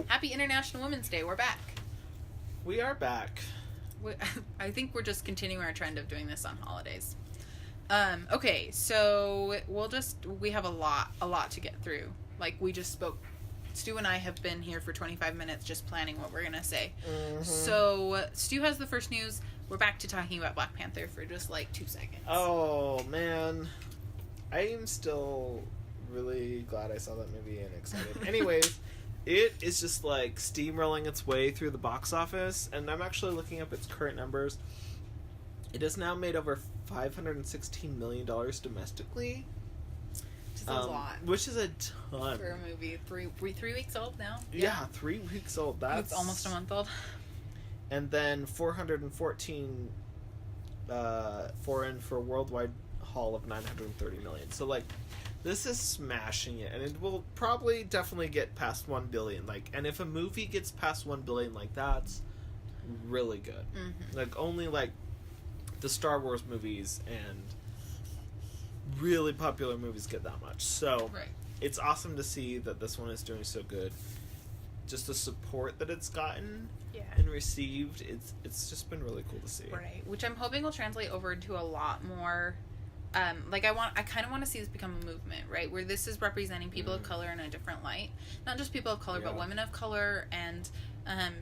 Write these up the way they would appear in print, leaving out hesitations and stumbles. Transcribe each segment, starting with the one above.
Happy International Women's Day. We're back. We are back. I think we're just continuing our trend of doing this on holidays. Okay, so we have a lot to get through. Like, we just spoke. Stu and I have been here for 25 minutes just planning what we're going to say. Mm-hmm. So, Stu has the first news. We're back to talking about Black Panther for just, 2 seconds. Oh, man. I am still really glad I saw that movie and excited. Anyways, it is just, steamrolling its way through the box office, and I'm actually looking up its current numbers. It has now made over $516 million domestically. Which is a lot. Which is a ton. For a movie. 3 weeks old now? Yeah, 3 weeks old. That's... It's almost a month old. And then 414 foreign for a worldwide haul of 930 million. So, this is smashing it. And it will probably definitely get past 1 billion. And if a movie gets past 1 billion, that's really good. Mm-hmm. Only, the Star Wars movies and really popular movies get that much. So, right. It's awesome to see that this one is doing so good. Just the support that it's gotten and received, it's just been really cool to see. Right, which I'm hoping will translate over into a lot more. I kind of want to see this become a movement, right? Where this is representing people of color in a different light. Not just people of color, but women of color and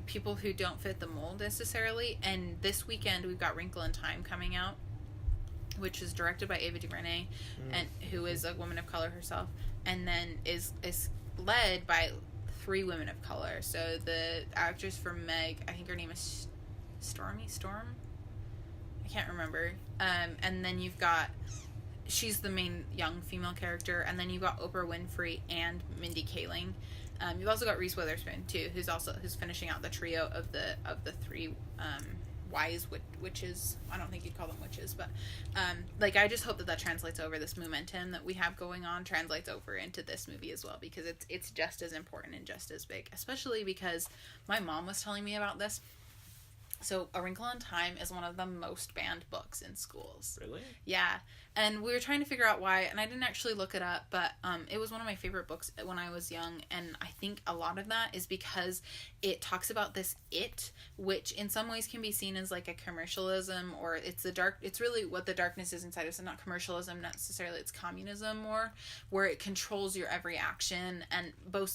people who don't fit the mold necessarily. And this weekend, we've got Wrinkle in Time coming out, which is directed by Ava DuVernay, and who is a woman of color herself, and then is led by 3 women of color. So the actress for Meg, I think her name is Storm? I can't remember. And then you've got, she's the main young female character, and then you've got Oprah Winfrey and Mindy Kaling. You've also got Reese Witherspoon too, who's finishing out the trio of the 3 wise witches. I don't think you'd call them witches, but I just hope that translates over, this momentum that we have going on translates over into this movie as well, because it's just as important and just as big, especially because my mom was telling me about this. So A Wrinkle in Time is one of the most banned books in schools. Really? Yeah. And we were trying to figure out why, and I didn't actually look it up, but it was one of my favorite books when I was young, and I think a lot of that is because it talks about this it, which in some ways can be seen as a commercialism, or it's really what the darkness is inside us, and not commercialism necessarily, it's communism more, where it controls your every action, and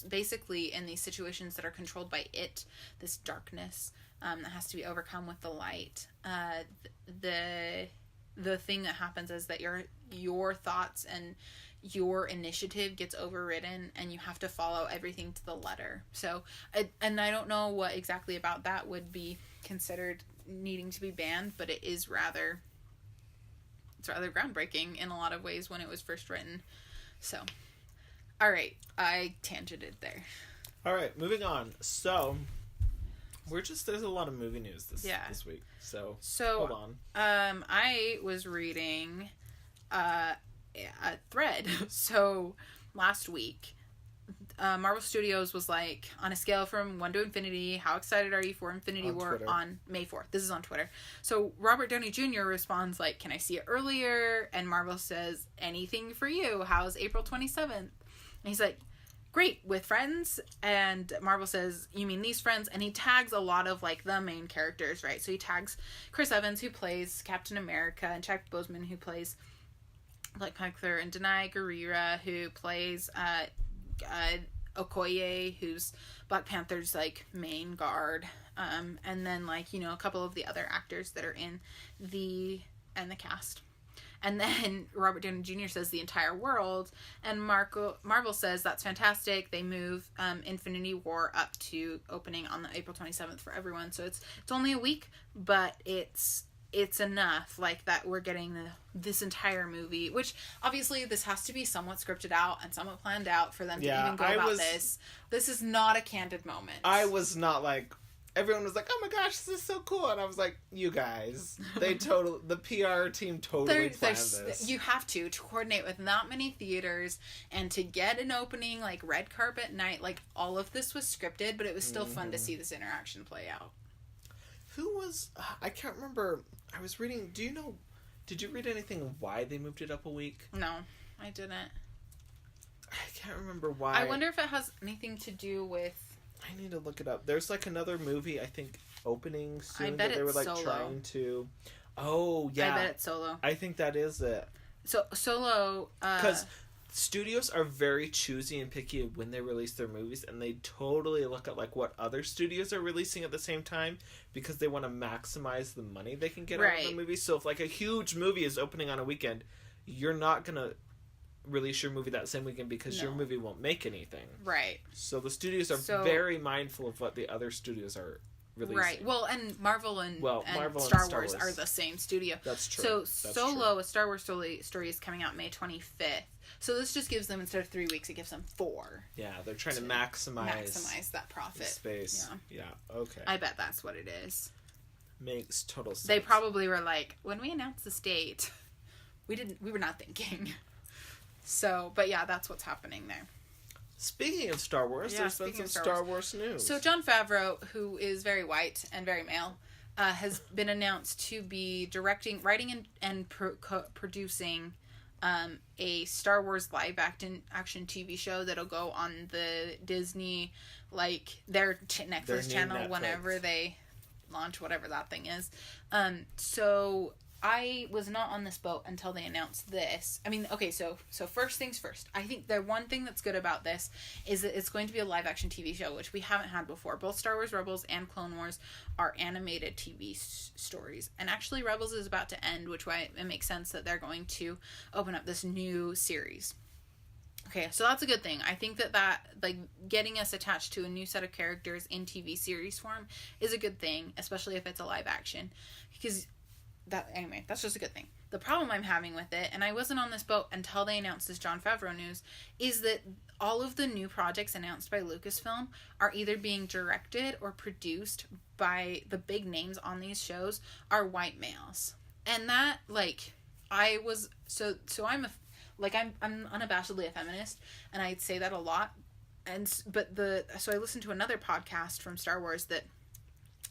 basically in these situations that are controlled by it, this darkness, that has to be overcome with the light. The thing that happens is that your thoughts and your initiative gets overridden, and you have to follow everything to the letter. So, and I don't know what exactly about that would be considered needing to be banned, but it's rather groundbreaking in a lot of ways when it was first written. So, all right, I tangented there. All right, moving on. So, there's a lot of movie news this week. So hold on. I was reading a thread. So last week, Marvel Studios was on a scale from 1 to infinity, how excited are you for Infinity War Twitter. On May 4th? This is on Twitter. So Robert Downey Jr. responds can I see it earlier? And Marvel says, anything for you. How's April 27th? And he's like, great, with friends. And Marvel says, you mean these friends? And he tags a lot of the main characters, right? So he tags Chris Evans, who plays Captain America, and Chadwick Boseman, who plays Black Panther, and Danai Gurira, who plays Okoye, who's Black Panther's main guard, and then a couple of the other actors that are in the cast. And then Robert Downey Jr. says the entire world, and Marvel says that's fantastic. They move Infinity War up to opening on the April 27th for everyone. So it's only a week, but it's enough that we're getting this entire movie, which obviously this has to be somewhat scripted out and somewhat planned out for them to even go about this. This is not a candid moment. I was not everyone was oh my gosh, this is so cool. And I was you guys, the PR team totally planned this. You have to coordinate with that many theaters and to get an opening, red carpet night, all of this was scripted, but it was still fun to see this interaction play out. Who was, I can't remember, I was reading, did you read anything of why they moved it up a week? No, I didn't. I can't remember why. I wonder if it has anything to do with I need to look it up. There's like another movie I think opening soon I bet that they were it's like Solo. trying to. Oh yeah, I bet it's Solo. I think that is it. So Solo, Because studios are very choosy and picky when they release their movies, and they totally look at like what other studios are releasing at the same time because they want to maximize the money they can get out of Right. the movie. So if like a huge movie is opening on a weekend, you're not gonna release your movie that same weekend because your No. movie won't make anything. right. So the studios are So- very mindful of what the other studios are releasing. Right. Well, and Marvel and, Well, and Marvel and Star Star Wars Wars. are the same studio. That's true. So That's Solo, true. a Star Wars story, is coming out May 25th. So this just gives them, instead of 3 weeks, it gives them 4 Yeah, they're trying to to maximize that the profit. space. Yeah. Okay. I bet that's what it is. Makes total sense. They probably were like, when we announced the date, we were not thinking. So, but yeah, that's what's happening there. Speaking of Star Wars, Yeah, there's been speaking some of Star Star Wars news. So Jon Favreau, who is very white and very male, has been announced to be directing, writing, and producing a Star Wars action TV show that'll go on the Disney, like their Netflix Their new channel Netflix. whenever they launch whatever that thing is. So I was not on this boat until they announced this. I mean, okay, so first things first. I think the one thing that's good about this is that it's going to be a live action TV show, which we haven't had before. Both Star Wars Rebels and Clone Wars are animated TV stories. And actually Rebels is about to end, which why it makes sense that they're going to open up this new series. Okay, so that's a good thing. I think that like getting us attached to a new set of characters in TV series form is a good thing, especially if it's a live action, because that's just a good thing. The problem I'm having with it, and I wasn't on this boat until they announced this Jon Favreau news, is that all of the new projects announced by Lucasfilm are either being directed or produced by the big names on these shows are white males, and that like I'm unabashedly a feminist, and I'd say that a lot. So I listened to another podcast from Star Wars that,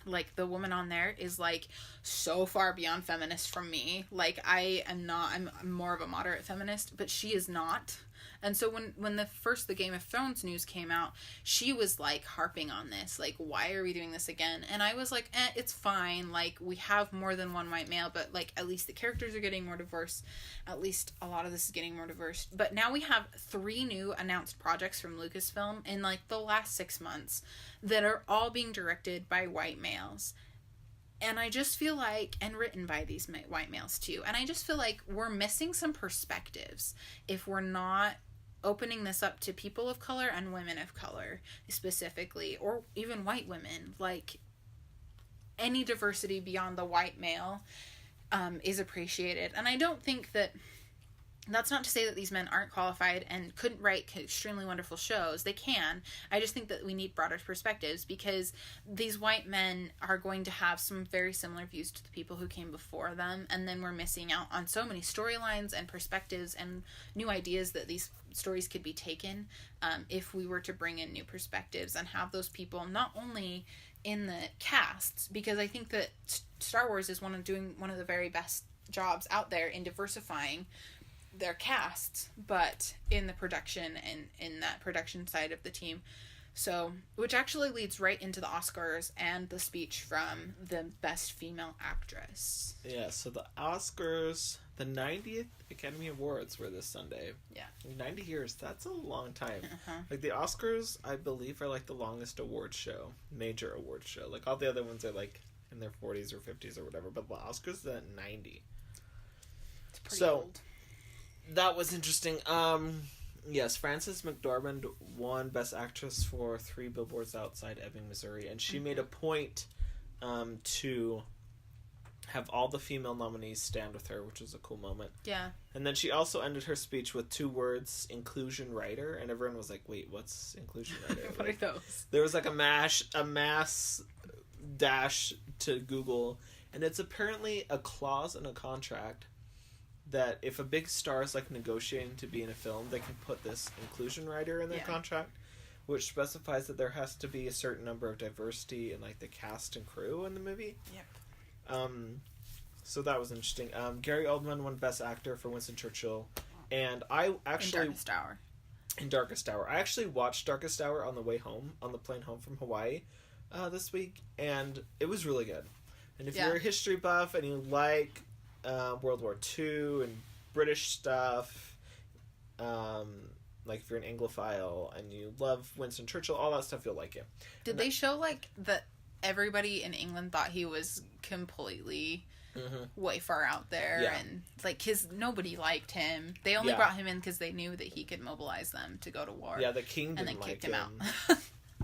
like, the woman on there is like so far beyond feminist from me. Like, I'm more of a moderate feminist, but she is not. And so when the Game of Thrones news came out, she was like harping on this, like, why are we doing this again? And I was like, it's fine. Like, we have more than one white male, but like at least the characters are getting more diverse. At least a lot of this is getting more diverse. But now we have 3 new announced projects from Lucasfilm in like the last 6 months that are all being directed by white males. And I just feel like, and written by these white males too, and I just feel like we're missing some perspectives if we're not opening this up to people of color and women of color specifically, or even white women. Like, any diversity beyond the white male is appreciated. And I don't think that's not to say that these men aren't qualified and couldn't write extremely wonderful shows. They can. I just think that we need broader perspectives, because these white men are going to have some very similar views to the people who came before them, and then we're missing out on so many storylines and perspectives and new ideas that these stories could be taken if we were to bring in new perspectives and have those people not only in the casts, because I think that Star Wars is doing one of the very best jobs out there in diversifying their casts, but in the production and in that production side of the team. So, which actually leads right into the Oscars and the speech from the Best Female Actress. Yeah, so the Oscars, the 90th Academy Awards were this Sunday. Yeah. 90 years, that's a long time. Uh-huh. Like, the Oscars, I believe, are like the longest award show, major award show. Like, all the other ones are like in their 40s or 50s or whatever, but the Oscars is at 90. It's pretty So, old. That was interesting. Yes, Frances McDormand won Best Actress for 3 Billboards Outside Ebbing, Missouri, and she made a point to have all the female nominees stand with her, which was a cool moment. Yeah. And then she also ended her speech with 2 words, inclusion writer, and everyone was like, wait, what's inclusion writer? What are those? There was like a mass dash to Google, and it's apparently a clause in a contract that if a big star is like negotiating to be in a film, they can put this inclusion rider in their contract, which specifies that there has to be a certain number of diversity in like the cast and crew in the movie. Yep. So that was interesting. Gary Oldman won Best Actor for Winston Churchill, and I actually in Darkest Hour. in Darkest Hour. I actually watched Darkest Hour on the way home, on the plane home from Hawaii this week, and it was really good. And if you're a history buff and you like World War II and British stuff, like if you're an Anglophile and you love Winston Churchill, all that stuff, you'll like it. Did they show, like, that everybody in England thought he was completely way far out there? And, like, nobody liked him. They only brought him in because they knew that he could mobilize them to go to war. Yeah, the king didn't and then like kicked him out.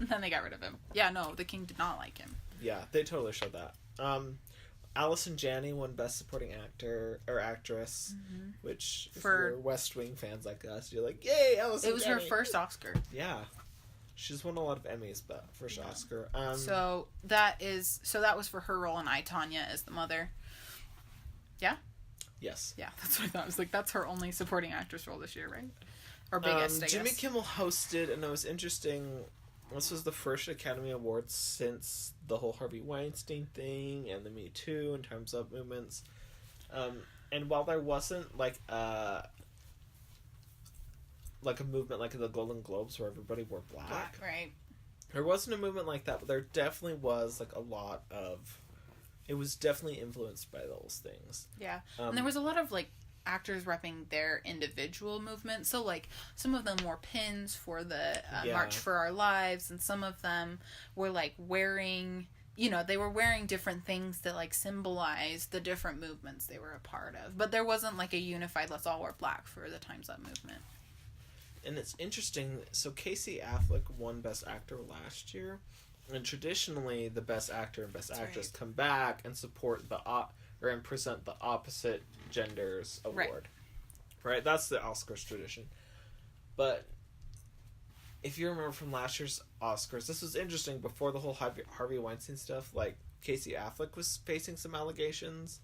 And then they got rid of him. Yeah, no, the king did not like him. Yeah, they totally showed that. Allison Janney won Best Supporting Actor or Actress, which for you're West Wing fans like us, you're like, yay, Allison Janney! It was her first Oscar. Yeah. She's won a lot of Emmys, but first Oscar. So that was for her role in I, Tonya as the mother. Yeah? Yes. Yeah, that's what I thought. I was like, that's her only supporting actress role this year, right? Or biggest, I guess. Jimmy Kimmel hosted, and it was interesting. This was the first Academy Awards since the whole Harvey Weinstein thing and the Me Too and Time's Up movements. And while there wasn't like a movement like the Golden Globes where everybody wore black, right? There wasn't a movement like that, but there definitely was like a lot of. It was definitely influenced by those things. Yeah, and there was a lot of like actors repping their individual movement. So like some of them wore pins for the March for Our Lives, and some of them were like wearing, they were wearing different things that like symbolize the different movements they were a part of. But there wasn't like a unified let's all wear black for the Time's Up movement. And it's interesting, so Casey Affleck won Best Actor last year, and traditionally the Best Actor and Best Actress come back and support and present the opposite genders award. Right? That's the Oscars tradition. But if you remember from last year's Oscars, this was interesting before the whole Harvey Weinstein stuff, like Casey Affleck was facing some allegations,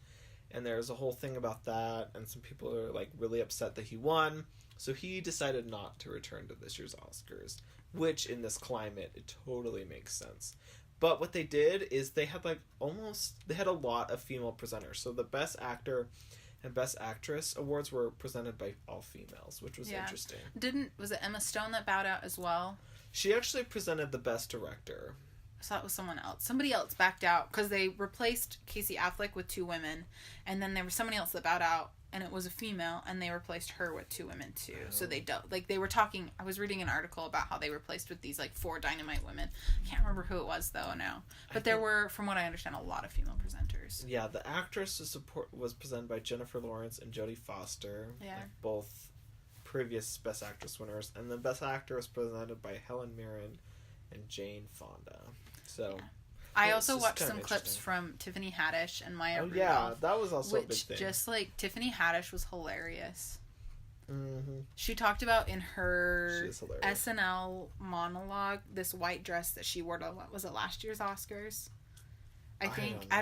and there was a whole thing about that, and some people are like really upset that he won. So he decided not to return to this year's Oscars, which in this climate, it totally makes sense. But what they did is they had a lot of female presenters. So the Best Actor and Best Actress awards were presented by all females, which was interesting. Was it Emma Stone that bowed out as well? She actually presented the Best Director. So that was someone else. Somebody else backed out because they replaced Casey Affleck with 2 women, and then there was somebody else that bowed out, and it was a female, and they replaced her with 2 women too. Oh. So they were talking. I was reading an article about how they replaced with these like 4 Dynamite women. I can't remember who it was though now, but there were, from what I understand, a lot of female presenters. Yeah, the actress was presented by Jennifer Lawrence and Jodie Foster, both previous Best Actress winners, and the Best Actor was presented by Helen Mirren and Jane Fonda. So. Yeah. I also watched some clips from Tiffany Haddish and Maya Rudolph. Yeah, that was also a big thing. Just like Tiffany Haddish was hilarious. Mm-hmm. She talked about in her SNL monologue this white dress that she wore to, what was it, last year's Oscars? I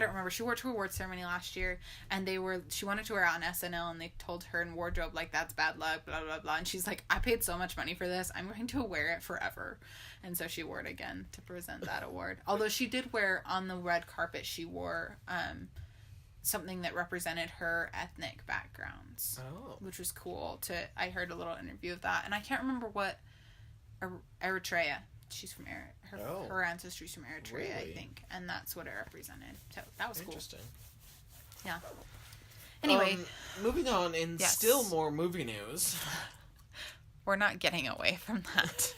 don't remember. She wore to a award ceremony last year, and she wanted to wear it on SNL, and they told her in wardrobe, like, that's bad luck, blah, blah, blah. And she's like, I paid so much money for this. I'm going to wear it forever. And so she wore it again to present that award. Although she did wear, on the red carpet, she wore something that represented her ethnic backgrounds. Oh. Which was cool. I heard a little interview of that. And I can't remember what, Eritrea. She's from her ancestry's from Eritrea, really? I think, and that's what it represented. So that was cool. Interesting. Yeah. Anyway, moving on in still more movie news. We're not getting away from that.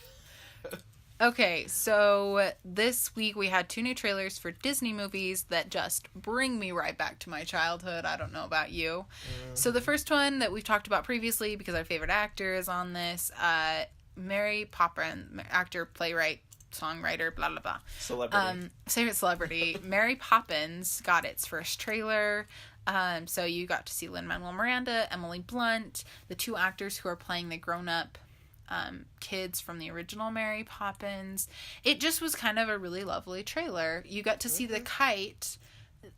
Okay, so this week we had 2 new trailers for Disney movies that just bring me right back to my childhood. I don't know about you. Mm-hmm. So the first one that we've talked about previously, because our favorite actor is on this, Mary Poppins, actor, playwright, songwriter, blah, blah, blah. Favorite celebrity. Mary Poppins got its first trailer. So you got to see Lin-Manuel Miranda, Emily Blunt, the 2 actors who are playing the grown-up kids from the original Mary Poppins. It just was kind of a really lovely trailer. You got to see the kite,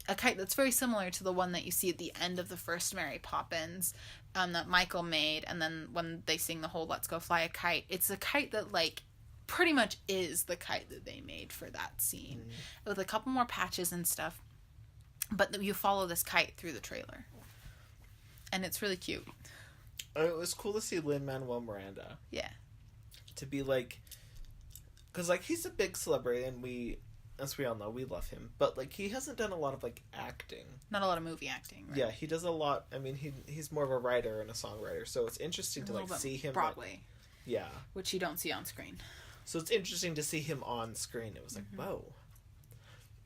a kite that's very similar to the one that you see at the end of the first Mary Poppins, that Michael made, and then when they sing the whole Let's Go Fly a Kite, it's a kite that like pretty much is the kite that they made for that scene, with a couple more patches and stuff, but you follow this kite through the trailer, and it's really cute. It was cool to see Lin-Manuel Miranda. Yeah. to be like, because like he's a big celebrity and we, as we all know, we love him, but like he hasn't done a lot of like acting. Not a lot of movie acting. Right? Yeah, he does a lot. I mean, he's more of a writer and a songwriter, so it's interesting to like see him Broadway. Like, yeah, which you don't see on screen. So it's interesting to see him on screen. It was like, whoa.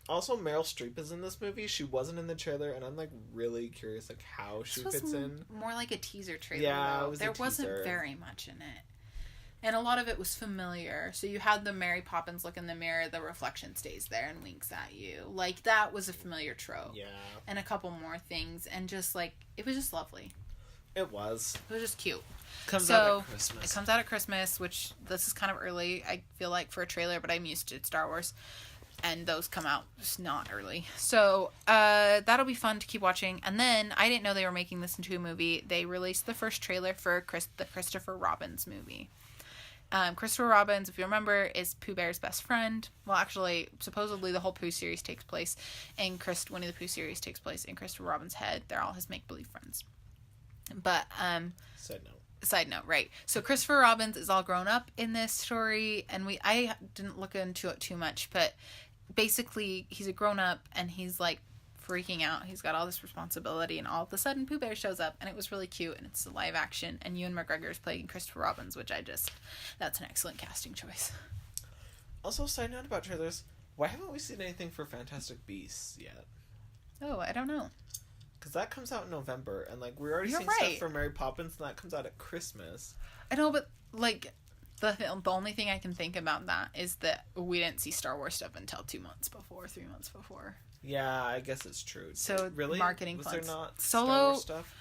Also, Meryl Streep is in this movie. She wasn't in the trailer, and I'm like really curious like how she fits in. More like a teaser trailer. Yeah, though. it was There a teaser. wasn't very much in it. And a lot of it was familiar. So you had the Mary Poppins look in the mirror, the reflection stays there and winks at you. Like, that was a familiar trope. Yeah. And a couple more things. And just, like, it was just lovely. It was. It was just cute. Comes out at Christmas. It comes out at Christmas, which this is kind of early, I feel like, for a trailer, but I'm used to Star Wars. And those come out just not early. So, that'll be fun to keep watching. And then, I didn't know they were making this into a movie. They released the first trailer for the Christopher Robins movie. Christopher Robins, if you remember, is Pooh Bear's best friend. Well, actually, supposedly the whole Pooh series takes place in Winnie the Pooh series takes place in Christopher Robin's head. They're all his make-believe friends. But, Side note, right. So Christopher Robins is all grown up in this story, and I didn't look into it too much, but basically he's a grown up and he's like freaking out. He's got all this responsibility, and all of a sudden Pooh Bear shows up, and it was really cute, and it's a live action, and Ewan McGregor is playing Christopher Robins, which that's an excellent casting choice. Also, side note about trailers, why haven't we seen anything for Fantastic Beasts yet? Oh, I don't know. Because that comes out in November, and like we're already seeing stuff for Mary Poppins, and that comes out at Christmas. I know, but like the only thing I can think about that is that we didn't see Star Wars stuff until 3 months before. Yeah, I guess it's true. So really, marketing was funds. there not Solo Star Wars stuff?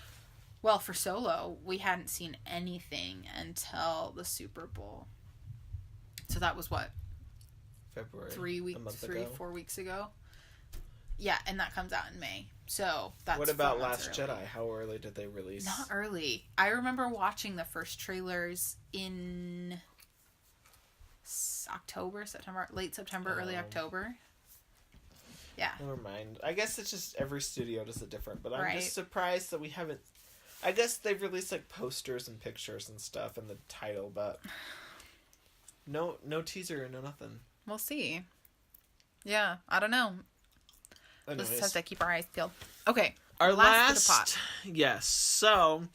Well, for Solo, we hadn't seen anything until the Super Bowl. So that was what? February. 4 weeks ago. Yeah, and that comes out in May. So that's What about Last Jedi? How early did they release? Not early. I remember watching the first trailers in late September, early October. Yeah. Never mind. I guess it's just every studio does it different, but I'm Right. just surprised that we haven't. I guess they've released like posters and pictures and stuff and the title, but no teaser, no nothing. We'll see. Yeah, I don't know. Anyways. Let's have to keep our eyes peeled. Okay. Our last bit of pot. Yes. So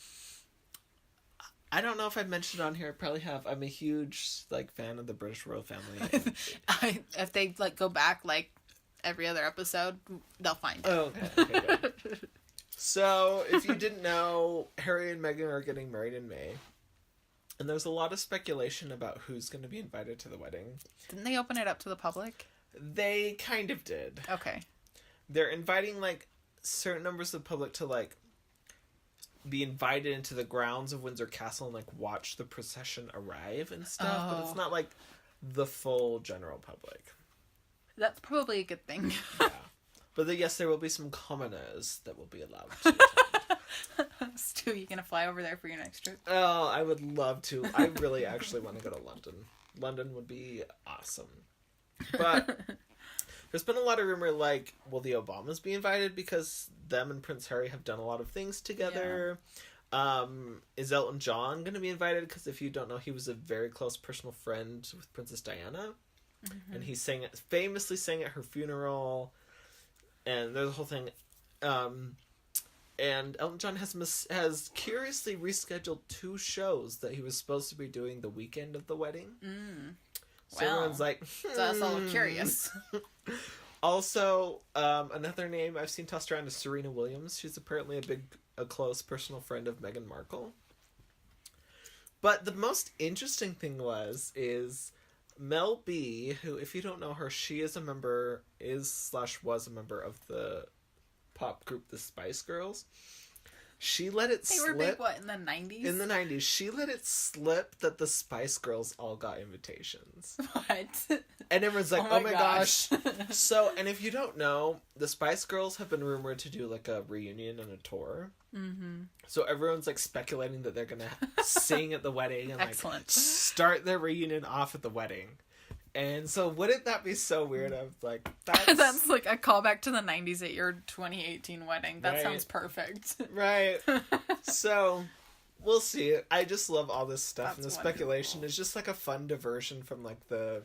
I don't know if I've mentioned on here. I probably have. I'm a huge like fan of the British royal family. If they like go back like every other episode, they'll find it. Oh, okay, good. So, if you didn't know, Harry and Meghan are getting married in May. And there's a lot of speculation about who's going to be invited to the wedding. Didn't they open it up to the public? They kind of did. Okay. They're inviting, like, certain numbers of the public to, like, be invited into the grounds of Windsor Castle and, like, watch the procession arrive and stuff. But it's not, like, the full general public. That's probably a good thing. Yeah. But yes, there will be some commoners that will be allowed to attend. Stu, you gonna fly over there for your next trip? Oh, I would love to. I really actually want to go to London. London would be awesome. But there's been a lot of rumor, like, will the Obamas be invited because them and Prince Harry have done a lot of things together? Yeah. Is Elton John going to be invited? Because if you don't know, he was a very close personal friend with Princess Diana. Mm-hmm. And he famously sang at her funeral. And there's a whole thing. And Elton John has curiously rescheduled 2 shows that he was supposed to be doing the weekend of the wedding. So everyone's like, So that's all curious. Also, another name I've seen tossed around is Serena Williams. She's apparently a close personal friend of Meghan Markle. But the most interesting thing is Mel B, who, if you don't know her, she is a member, was a member of the pop group The Spice Girls. She let it slip. They were big, what, in the 90s? In the 90s. She let it slip that the Spice Girls all got invitations. What? And everyone's like, oh my gosh. So, and if you don't know, the Spice Girls have been rumored to do like a reunion and a tour. Mm-hmm. So everyone's like speculating that they're going to sing at the wedding and like start their reunion off at the wedding. And so wouldn't that be so weird? I was like, that's like a callback to the 90s at your 2018 wedding. That sounds perfect. Right. So We'll see. I just love all this stuff, and the That's speculation wonderful. is just like a fun diversion from like the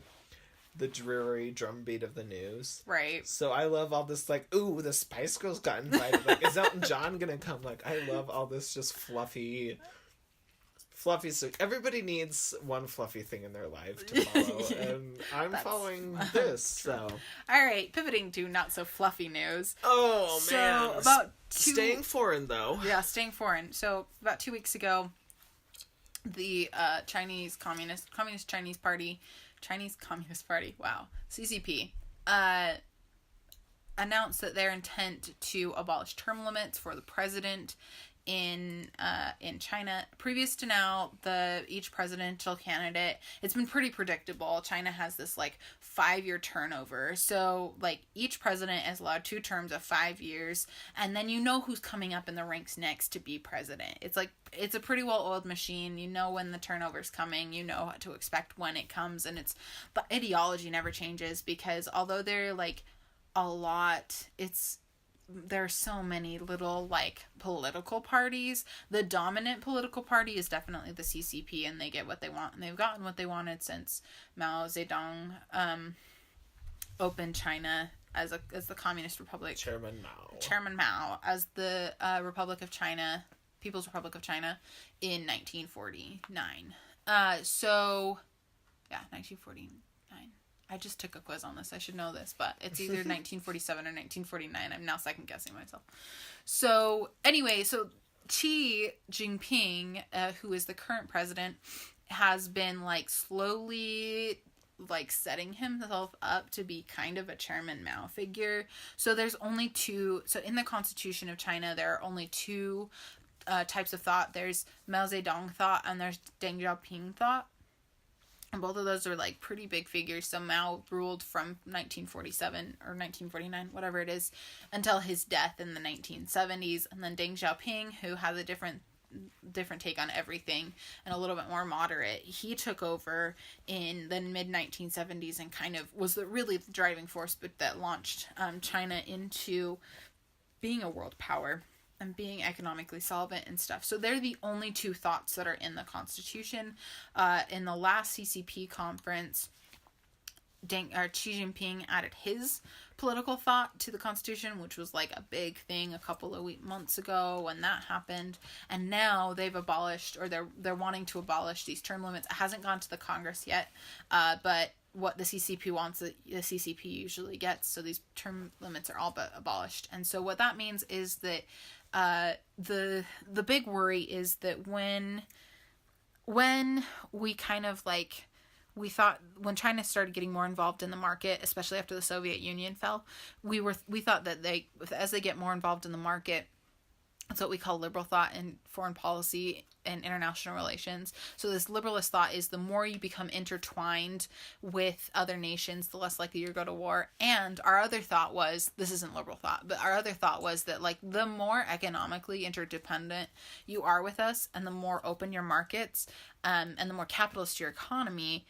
dreary drumbeat of the news. Right. So I love all this, like, ooh, the Spice Girls got invited. Like, is Elton John gonna come? Like, I love all this just fluffy. So everybody needs one fluffy thing in their life to follow, and I'm following this. So, All right, pivoting to not so fluffy news. oh man, So about staying foreign though. Yeah, staying foreign. So about 2 weeks ago, the Chinese Communist Chinese Party, wow, CCP, announced that their intent to abolish term limits for the president in China. Previous to now, each presidential candidate, it's been pretty predictable. China has this like 5-year turnover. So like each president is allowed 2 terms of 5 years, and then you know who's coming up in the ranks next to be president. It's like it's a pretty well-oiled machine. You know when the turnover's coming, you know what to expect when it comes, and the ideology never changes, because although they're like a lot, there are so many little like political parties. The dominant political party is definitely the CCP, and they get what they want, and they've gotten what they wanted since Mao Zedong opened China as the Communist Republic. Chairman Mao as the People's Republic of China in 1949. So yeah, 1949. I just took a quiz on this. I should know this, but it's either 1947 or 1949. I'm now second guessing myself. So anyway, so Xi Jinping, who is the current president, has been like slowly like setting himself up to be kind of a Chairman Mao figure. So there's only 2. So in the Constitution of China, there are only 2 types of thought. There's Mao Zedong thought, and there's Deng Xiaoping thought. And both of those are like pretty big figures. So Mao ruled from 1947 or 1949, whatever it is, until his death in the 1970s. And then Deng Xiaoping, who has a different take on everything and a little bit more moderate, he took over in the mid 1970s and kind of was really the driving force that launched China into being a world power and being economically solvent and stuff. So they're the only 2 thoughts that are in the Constitution. In the last CCP conference, Xi Jinping added his political thought to the Constitution, which was like a big thing a couple of months ago when that happened. And now they've abolished, or they're wanting to abolish these term limits. It hasn't gone to the Congress yet, but what the CCP wants, the CCP usually gets. So these term limits are all but abolished. And so what that means is that the big worry is that when we kind of like, we thought when China started getting more involved in the market, especially after the Soviet Union fell, we thought that as they get more involved in the market, that's what we call liberal thought in foreign policy and international relations. So this liberalist thought is the more you become intertwined with other nations, the less likely you go to war. And our other thought was, this isn't liberal thought, but our other thought was that like the more economically interdependent you are with us, and the more open your markets, and the more capitalist your economy,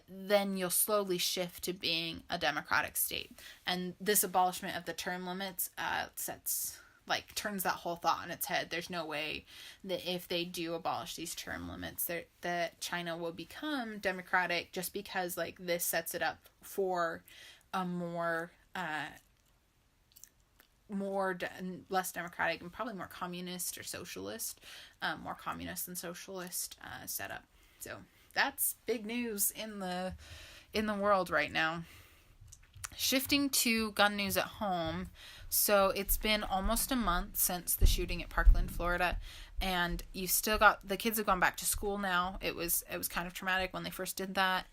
then you'll slowly shift to being a democratic state. And this abolishment of the term limits turns that whole thought on its head. There's no way that if they do abolish these term limits, that China will become democratic, just because like this sets it up for a less democratic and probably more communist or socialist, more communist than socialist setup. So that's big news in the world right now. Shifting to gun news at home. So it's been almost a month since the shooting at Parkland, Florida, and you still got, the kids have gone back to school now. It was kind of traumatic when they first did that.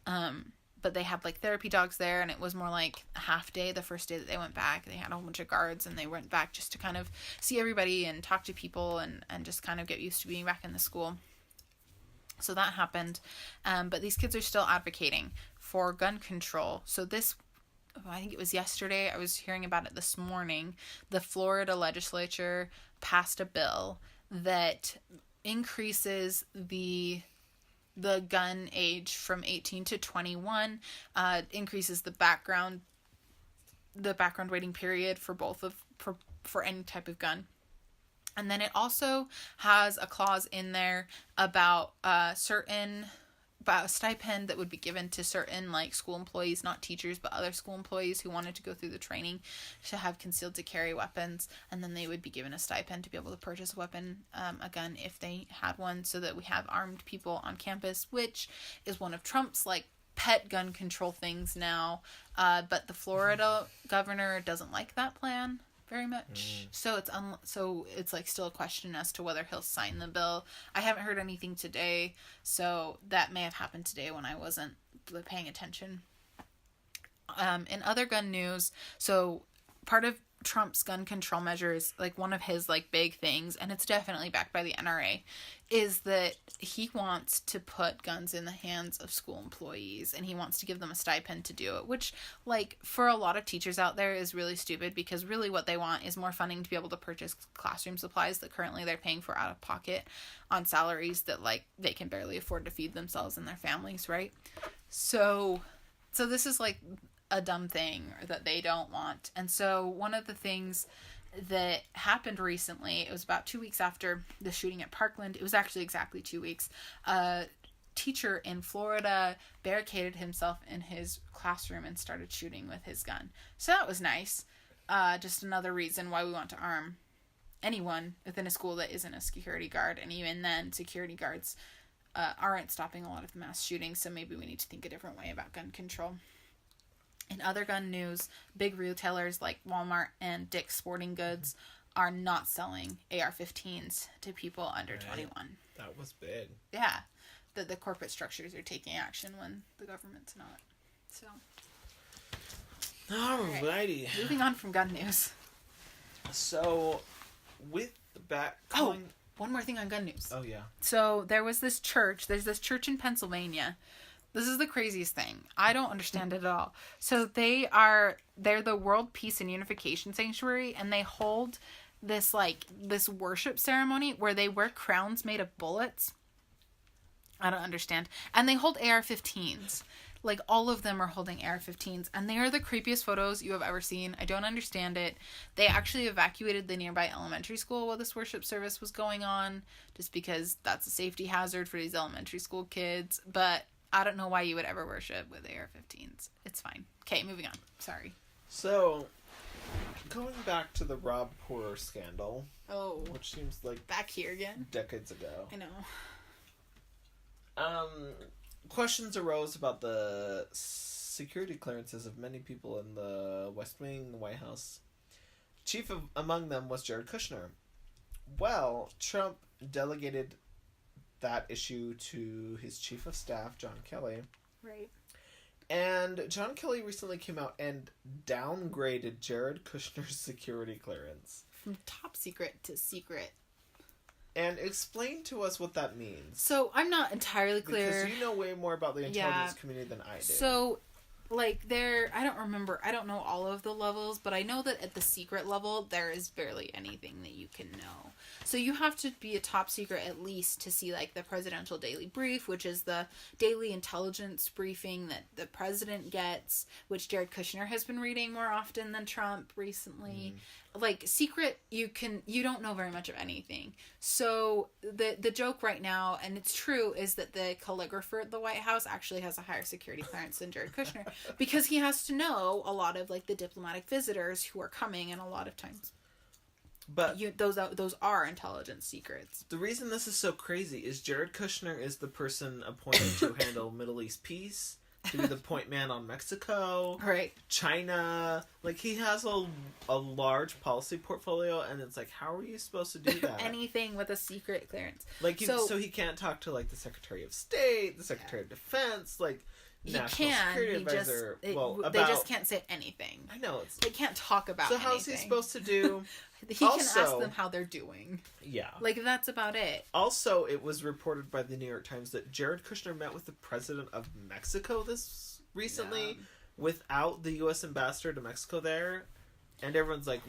But they had like therapy dogs there, and it was more like a half day the first day that they went back. They had a whole bunch of guards, and they went back just to kind of see everybody and talk to people and just kind of get used to being back in the school. So that happened. But these kids are still advocating for gun control. So I think it was yesterday, I was hearing about it this morning, the Florida legislature passed a bill that increases the gun age from 18 to 21, increases the background waiting period for for any type of gun. And then it also has a clause in there about about a stipend that would be given to certain like school employees, not teachers, but other school employees who wanted to go through the training to have concealed to carry weapons. And then they would be given a stipend to be able to purchase a weapon, a gun, if they had one, so that we have armed people on campus, which is one of Trump's like pet gun control things now. But the Florida governor doesn't like that plan very much. So it's like still a question as to whether he'll sign the bill. I haven't heard anything today, so that may have happened today when I wasn't paying attention. In other gun news, so part of Trump's gun control measures, like one of his like big things, and it's definitely backed by the NRA, is that he wants to put guns in the hands of school employees, and he wants to give them a stipend to do it, which like for a lot of teachers out there is really stupid, because really what they want is more funding to be able to purchase classroom supplies that currently they're paying for out of pocket on salaries that like they can barely afford to feed themselves and their families, right? So this is like a dumb thing that they don't want. And so one of the things that happened recently, it was about 2 weeks after the shooting at Parkland, it was actually exactly 2 weeks, a teacher in Florida barricaded himself in his classroom and started shooting with his gun. So that was nice. Just another reason why we want to arm anyone within a school that isn't a security guard, and even then security guards aren't stopping a lot of the mass shootings, so maybe we need to think a different way about gun control. In other gun news, big retailers like Walmart and Dick's Sporting Goods are not selling AR-15s to people under 21. That was big. Yeah. The corporate structures are taking action when the government's not. So. Alrighty. Right. Moving on from gun news. So, with the back... One more thing on gun news. Oh, yeah. So, there's this church in Pennsylvania. This is the craziest thing. I don't understand it at all. So they're the World Peace and Unification Sanctuary, and they hold this worship ceremony where they wear crowns made of bullets. I don't understand. And they hold AR-15s. Like, all of them are holding AR-15s, and they are the creepiest photos you have ever seen. I don't understand it. They actually evacuated the nearby elementary school while this worship service was going on, just because that's a safety hazard for these elementary school kids. But I don't know why you would ever worship with AR-15s. It's fine. Okay, moving on. Sorry. So, going back to the Rob Porter scandal. Oh. Which seems like... Back here again? Decades ago. I know. Questions arose about the security clearances of many people in the West Wing, the White House. Chief among them was Jared Kushner. Well, Trump delegated that issue to his chief of staff, John Kelly. Right. And John Kelly recently came out and downgraded Jared Kushner's security clearance. From top secret to secret. And explain to us what that means. So, I'm not entirely clear. Because you know way more about the intelligence community than I do. So, like, I don't know all of the levels, but I know that at the secret level, there is barely anything that you can know. So you have to be a top secret at least to see, like, the presidential daily brief, which is the daily intelligence briefing that the president gets, which Jared Kushner has been reading more often than Trump recently. Like, secret, you don't know very much of anything. So the joke right now, and it's true, is that the calligrapher at the White House actually has a higher security clearance than Jared Kushner, because he has to know a lot of, like, the diplomatic visitors who are coming, and a lot of times but those are intelligence secrets. The reason this is so crazy is Jared Kushner is the person appointed to handle Middle East peace, to be the point man on Mexico, right? China. Like, he has a large policy portfolio, and it's like, how are you supposed to do that? Anything with a secret clearance. Like, so he can't talk to, like, the Secretary of State, the Secretary of Defense, like, National Security Advisor. They just can't say anything. I know. They can't talk about anything. So how's he supposed to do... He can ask them how they're doing. Yeah. Like, that's about it. Also, it was reported by the New York Times that Jared Kushner met with the president of Mexico this recently without the U.S. ambassador to Mexico there. And everyone's like,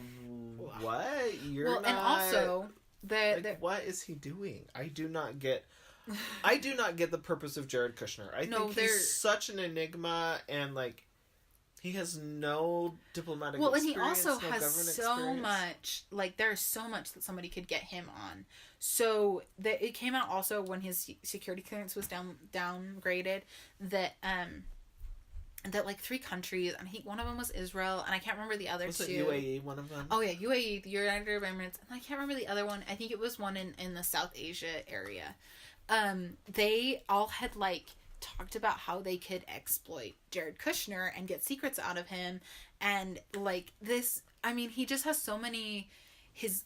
what? You're not... And also... what is he doing? I do not get the purpose of Jared Kushner. I think he's such an enigma, and, like... He has no diplomatic Well, and experience, he also no has government so experience. much, like, there's so much that somebody could get him on. So, it came out also when his security clearance was downgraded that, that, like, 3 countries, and one of them was Israel, and I can't remember the other Was two. it UAE, one of them? Oh, yeah, UAE, the United Arab Emirates, and I can't remember the other one. I think it was one in the South Asia area. They all had, like, talked about how they could exploit Jared Kushner and get secrets out of him, and, like, this, I mean, he just has so many, his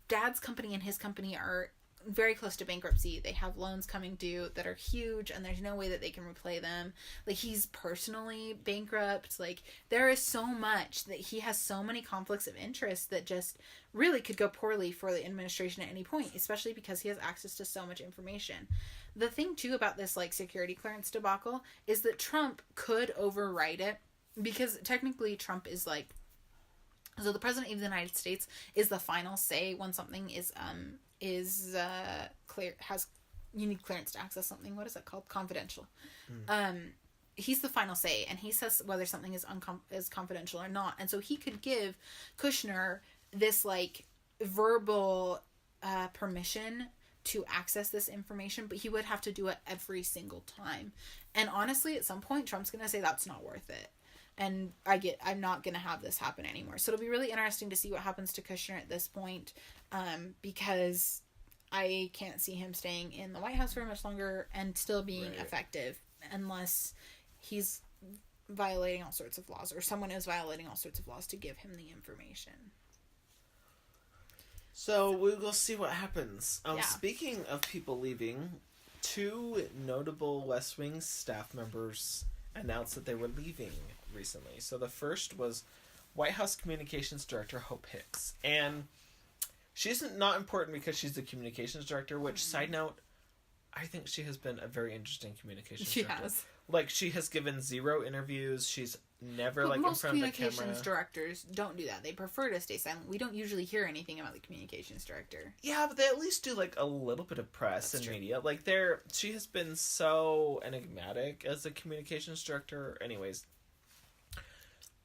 dad's company and his company are very close to bankruptcy. They have loans coming due that are huge, and there's no way that they can repay them. Like, he's personally bankrupt. Like, there is so much that he has, so many conflicts of interest that just really could go poorly for the administration at any point, especially because he has access to so much information. The thing too about this, like, security clearance debacle is that Trump could override it, because technically Trump is, like, so the president of the United States is the final say when something is clear, has, you need clearance to access something. What is that called? Confidential. He's the final say, and he says whether something is confidential or not. And so he could give Kushner this, like, verbal permission to access this information, but he would have to do it every single time. And honestly, at some point, Trump's gonna say that's not worth it. And I'm not going to have this happen anymore. So it'll be really interesting to see what happens to Kushner at this point, because I can't see him staying in the White House very much longer and still being effective unless he's violating all sorts of laws, or someone is violating all sorts of laws to give him the information. So we will see what happens. Yeah. Speaking of people leaving, 2 notable West Wing staff members announced that they were leaving recently. So the first was White House Communications Director Hope Hicks. And she's not important because she's the communications director, which, side note, I think she has been a very interesting communications director. She has. Like, she has given 0 interviews. She's never, But like, in most front of the camera. communications directors don't do that. They prefer to stay silent. We don't usually hear anything about the communications director. Yeah, but they at least do, like, a little bit of press and media. Like, she has been so enigmatic as a communications director. Anyways.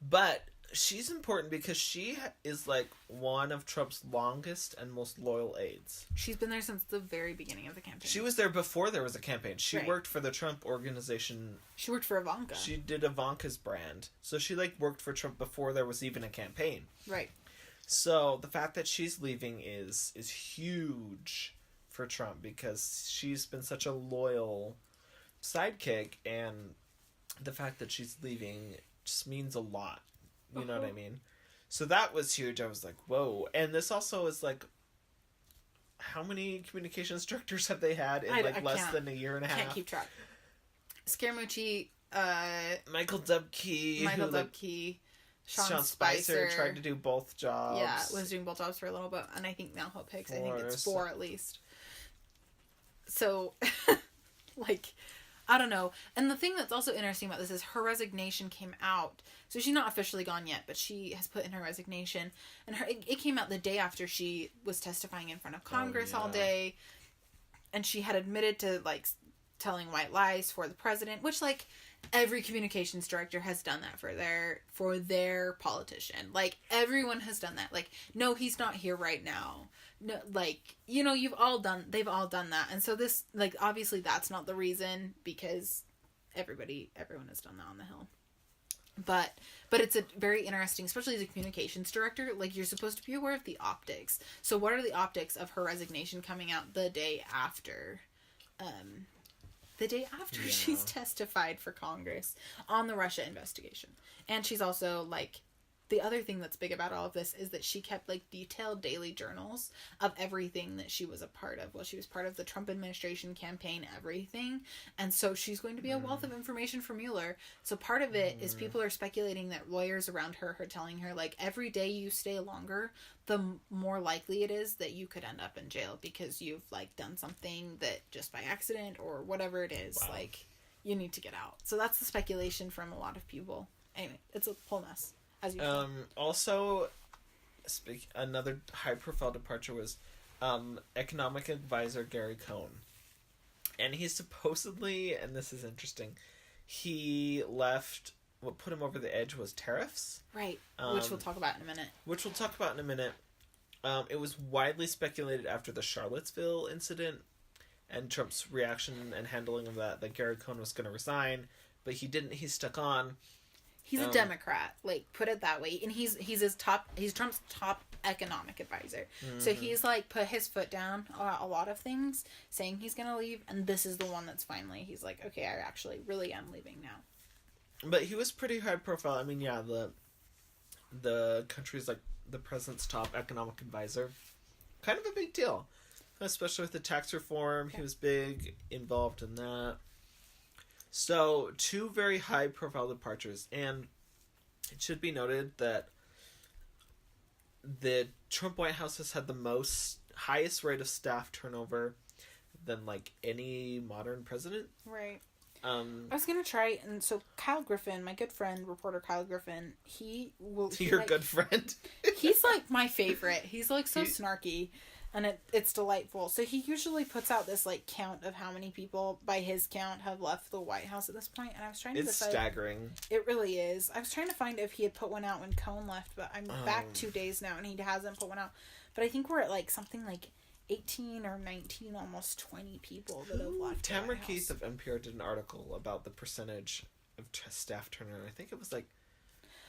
But she's important because she is, like, one of Trump's longest and most loyal aides. She's been there since the very beginning of the campaign. She was there before there was a campaign. She Right. worked for the Trump organization. She worked for Ivanka. She did Ivanka's brand. So she, like, worked for Trump before there was even a campaign. Right. So the fact that she's leaving is huge for Trump, because she's been such a loyal sidekick, and the fact that she's leaving just means a lot. You know what I mean? So that was huge. I was like, whoa. And this also is, like, how many communications directors have they had in, like, less than a year and a half? Can't keep track. Scaramucci, Michael Dubke. Sean Spicer tried to do both jobs. Yeah, was doing both jobs for a little bit, and I think now Hope Hicks, I think it's 4 at least. So, like, I don't know. And the thing that's also interesting about this is her resignation came out. So she's not officially gone yet, but she has put in her resignation. And it came out the day after she was testifying in front of Congress all day. And she had admitted to, like, telling white lies for the president, which, like, every communications director has done that for their politician. Like, everyone has done that. Like, no, he's not here right now. No, like, you know, they've all done that. And so this, like, obviously that's not the reason, because everyone has done that on the Hill. But it's a very interesting, especially as a communications director, like, you're supposed to be aware of the optics. So what are the optics of her resignation coming out the day after she's testified for Congress on the Russia investigation? And she's also, like, the other thing that's big about all of this is that she kept, like, detailed daily journals of everything that she was a part of. Well, she was part of the Trump administration campaign, everything. And so she's going to be a wealth of information for Mueller. So part of it is people are speculating that lawyers around her are telling her, like, every day you stay longer, the more likely it is that you could end up in jail because you've, like, done something that just by accident or whatever it is, like, you need to get out. So that's the speculation from a lot of people. Anyway, it's a whole mess. Also, another high-profile departure was economic advisor Gary Cohn. And he supposedly, and this is interesting, he left what put him over the edge was tariffs. Right. Which we'll talk about in a minute. It was widely speculated after the Charlottesville incident and Trump's reaction and handling of that Gary Cohn was going to resign, but he didn't. He stuck on. He's a Democrat, put it that way, and he's Trump's top economic advisor. Mm-hmm. So he's put his foot down on a lot of things, saying he's going to leave, and this is the one that's finally he's like, okay, I actually really am leaving now. But he was pretty high profile. I mean, yeah, the country's the president's top economic advisor, kind of a big deal, especially with the tax reform. He was big involved in that. So 2 very high profile departures, and it should be noted that the Trump White House has had the highest rate of staff turnover than any modern president. Right. I was gonna try, and so Kyle Griffin, my good friend, reporter Kyle Griffin, Your good friend? He's my favorite. He's so snarky, and it's delightful. So he usually puts out this count of how many people, by his count, have left the White House at this point, and I was trying to decide. It's staggering. It really is. I was trying to find if he had put one out when Cohn left, but I'm back 2 days now, and he hasn't put one out. But I think we're at something 18 or 19, almost 20 people that have left. Tamara Keith of NPR did an article about the percentage of staff turnover. I think it was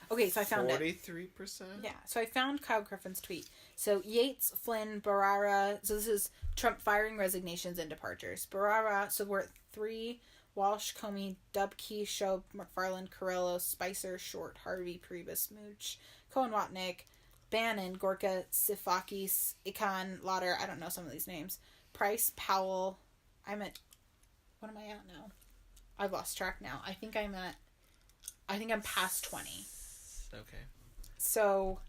okay, so I found 43%? Yeah, so I found Kyle Griffin's tweet. So Yates, Flynn, Barrara, so this is Trump firing resignations and departures. Barrara, so we're at 3, Walsh, Comey, Dubke, Shope, McFarland, Carrillo, Spicer, Short, Harvey, Priebus, Mooch, Cohen-Watnick, Bannon, Gorka, Sifakis, Ikan, Lauder, I don't know some of these names. Price, Powell, what am I at now? I've lost track now. I think I'm past 20. Okay. So,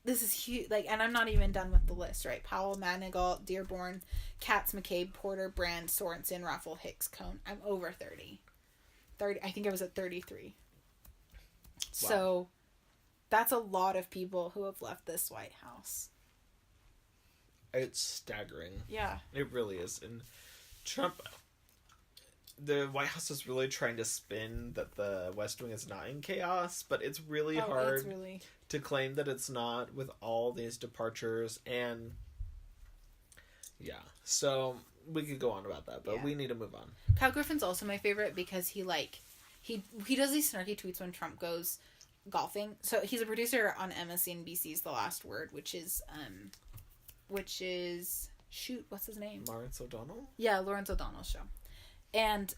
this is huge, and I'm not even done with the list, right? Powell, Madrigal, Dearborn, Katz, McCabe, Porter, Brand, Sorensen, Raffle, Hicks, Cohn. I'm over 30. I think I was at 33. Wow. So, that's a lot of people who have left this White House. It's staggering. Yeah. It really is. And Trump, the White House is really trying to spin that the West Wing is not in chaos, but it's really hard to claim that it's not with all these departures. And yeah, so we could go on about that, but we need to move on. Kyle Griffin's also my favorite because he does these snarky tweets when Trump goes golfing. So he's a producer on MSNBC's The Last Word, which is shoot, what's his name? Lawrence O'Donnell? Yeah, Lawrence O'Donnell's show. And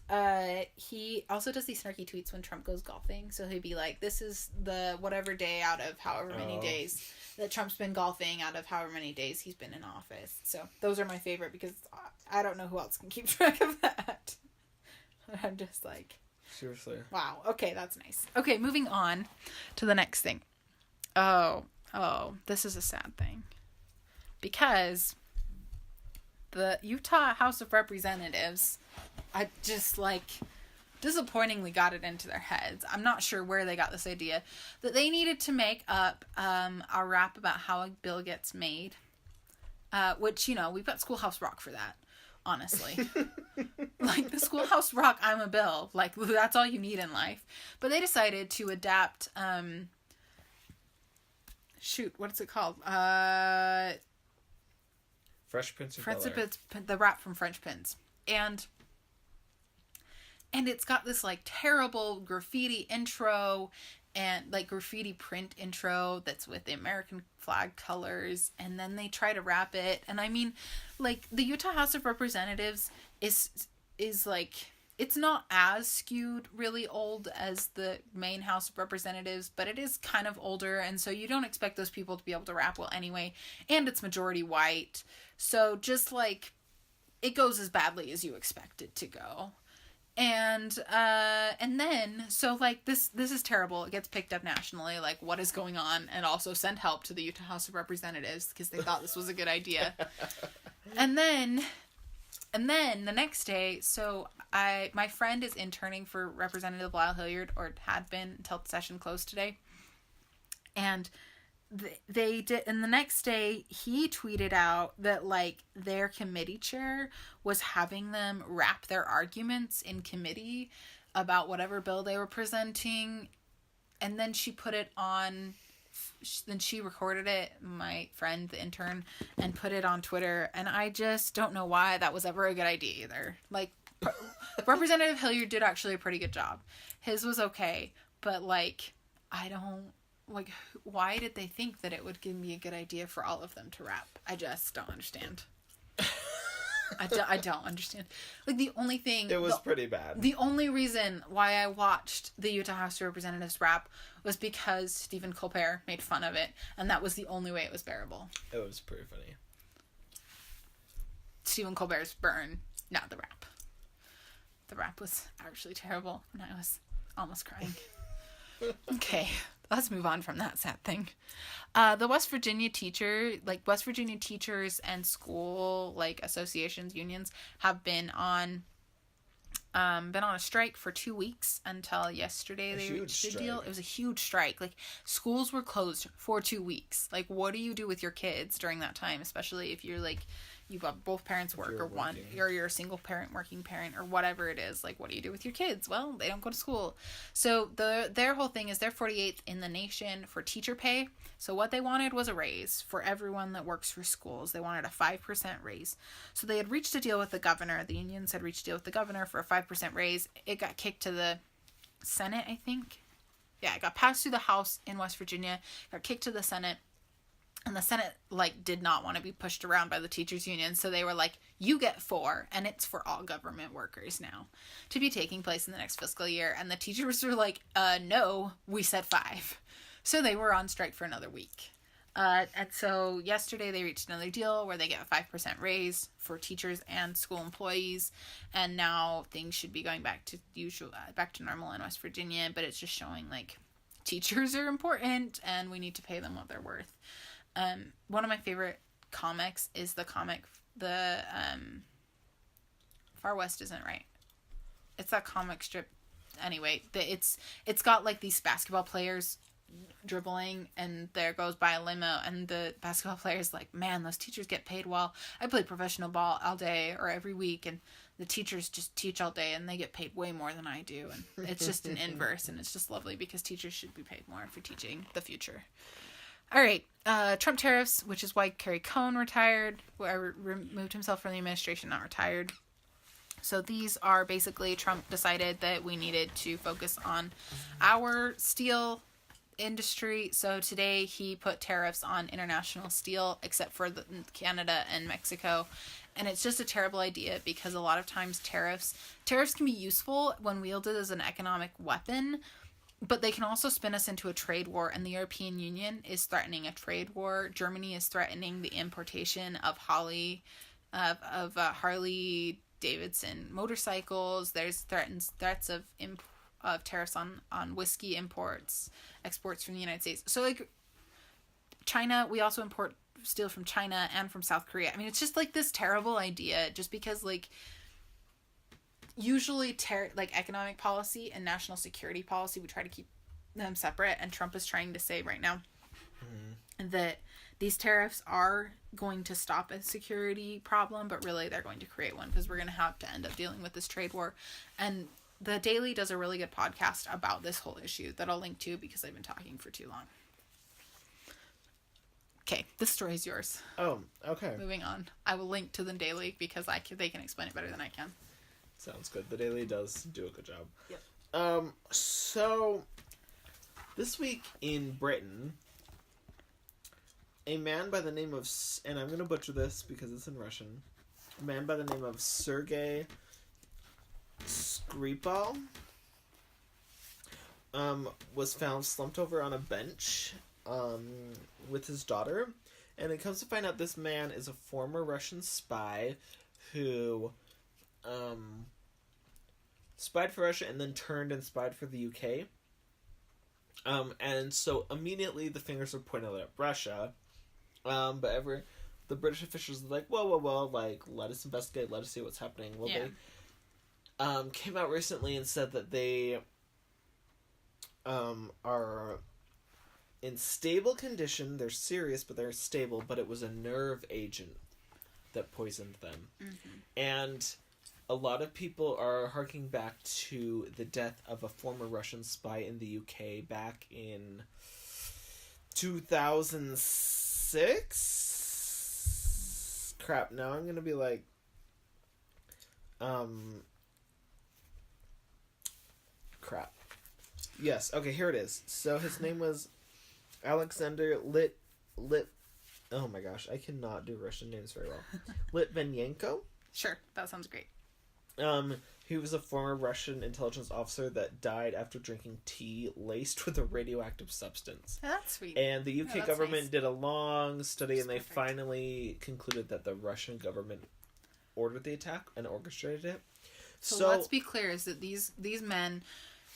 he also does these snarky tweets when Trump goes golfing. So he'd be like, this is the whatever day out of however many days that Trump's been golfing, out of however many days he's been in office. So those are my favorite because I don't know who else can keep track of that. I'm just seriously. Wow. Okay, that's nice. Okay, moving on to the next thing. Oh, this is a sad thing. Because the Utah House of Representatives, I just disappointingly got it into their heads. I'm not sure where they got this idea that they needed to make up a rap about how a bill gets made. Which, we've got Schoolhouse Rock for that. Honestly. The Schoolhouse Rock, I'm a bill. That's all you need in life. But they decided to adapt, what is it called? Fresh Prince of Bel-Air. The rap from Fresh Prince. And it's got this, terrible graffiti intro and, graffiti print intro that's with the American flag colors, and then they try to rap it, and I mean, the Utah House of Representatives is it's not as skewed really old as the main House of Representatives, but it is kind of older, and so you don't expect those people to be able to rap well anyway, and it's majority white, so just it goes as badly as you expect it to go. And then, so, this is terrible. It gets picked up nationally, what is going on? And also send help to the Utah House of Representatives, because they thought this was a good idea. And then the next day, so my friend is interning for Representative Lyle Hilliard, or had been until the session closed today. And they did, and the next day he tweeted out that their committee chair was having them wrap their arguments in committee about whatever bill they were presenting, and then she put it on, then she recorded it, my friend, the intern, and put it on Twitter, and I just don't know why that was ever a good idea either. Like, Representative Hilliard did actually a pretty good job. His was okay, but, like, I don't, like, why did they think that it would give me a good idea for all of them to rap? I just don't understand. I don't understand. Like, the only thing... It was pretty bad. The only reason why I watched the Utah House of Representatives rap was because Stephen Colbert made fun of it, and that was the only way it was bearable. It was pretty funny. Stephen Colbert's burn, not the rap. The rap was actually terrible, and I was almost crying. Okay, let's move on from that sad thing. The West Virginia teachers and school, like, associations, unions, have been on a strike for 2 weeks until yesterday. They reached a deal. It was a huge strike. Like, schools were closed for 2 weeks. Like, what do you do with your kids during that time, especially if you're, like, you've got both parents work, or one, or you're a single parent, working parent, or whatever it is. Like, what do you do with your kids? Well, they don't go to school. So their whole thing is they're 48th in the nation for teacher pay. So what they wanted was a raise for everyone that works for schools. They wanted a 5% raise. So they had reached a deal with the governor. The unions had reached a deal with the governor for a 5% raise. It got kicked to the Senate, I think. Yeah, it got passed through the House in West Virginia, got kicked to the Senate. And the Senate, like, did not want to be pushed around by the teachers union. So they were like, you get 4, and it's for all government workers now, to be taking place in the next fiscal year. And the teachers were like, no, we said 5. So they were on strike for another week. And so yesterday they reached another deal where they get a 5% raise for teachers and school employees. And now things should be going back to normal in West Virginia. But it's just showing, like, teachers are important and we need to pay them what they're worth. One of my favorite comics is the Far West isn't right. It's that comic strip. Anyway, it's got, like, these basketball players dribbling, and there goes by a limo, and the basketball player's like, man, those teachers get paid well. I play professional ball all day or every week, and the teachers just teach all day, and they get paid way more than I do. And it's just an inverse, and it's just lovely because teachers should be paid more for teaching the future. All right, Trump tariffs, which is why Kerry Cohn retired, removed himself from the administration, not retired. So these are basically, Trump decided that we needed to focus on our steel industry. So today he put tariffs on international steel, except for Canada and Mexico. And it's just a terrible idea because a lot of times tariffs can be useful when wielded as an economic weapon, but they can also spin us into a trade war, and the European Union is threatening a trade war. Germany is threatening the importation of Harley Davidson motorcycles. There's threats of tariffs on whiskey exports from the United States. So, like, China, we also import steel from China and from South Korea. I mean, it's just, like, this terrible idea just because, like, usually economic policy and national security policy, we try to keep them separate, and Trump is trying to say right now that these tariffs are going to stop a security problem, but really they're going to create one because we're going to have to end up dealing with this trade war. And The Daily does a really good podcast about this whole issue that I'll link to because I've been talking for too long. Okay, this story is yours. Oh, okay. Moving on. I will link to The Daily because they can explain it better than I can. Sounds good. The Daily does do a good job. Yep. So, this week in Britain, a man by the name of, and I'm going to butcher this because it's in Russian, a man by the name of Sergei Skripal was found slumped over on a bench with his daughter, and it comes to find out this man is a former Russian spy who spied for Russia and then turned and spied for the UK. And so immediately the fingers are pointed at Russia. But the British officials are like, whoa, like, let us investigate, let us see what's happening. Well, they came out recently and said that they are in stable condition. They're serious, but they're stable, but it was a nerve agent that poisoned them. Mm-hmm. And a lot of people are harking back to the death of a former Russian spy in the UK back in 2006. Crap, now I'm gonna be like, crap. Yes, okay, here it is. So his name was Alexander oh my gosh, I cannot do Russian names very well. Litvinenko? Sure, that sounds great. He was a former Russian intelligence officer that died after drinking tea laced with a radioactive substance. Oh, that's sweet. And the UK government nice. did a long study, That's and they perfect. finally concluded that the Russian government ordered the attack and orchestrated it. So let's be clear: is that these men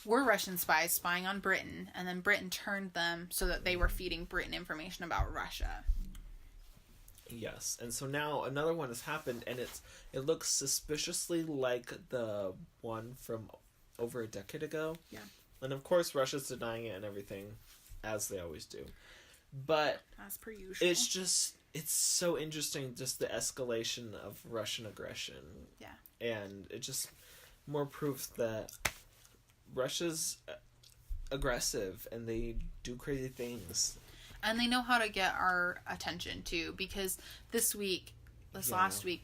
were Russian spies spying on Britain, and then Britain turned them so that they were feeding Britain information about Russia. Yes, and so now another one has happened, and it looks suspiciously like the one from over a decade ago. Yeah. And of course, Russia's denying it and everything, as they always do. But As per usual. it's so interesting, just the escalation of Russian aggression. Yeah. And it just more proof that Russia's aggressive, and they do crazy things. And they know how to get our attention too, because last week,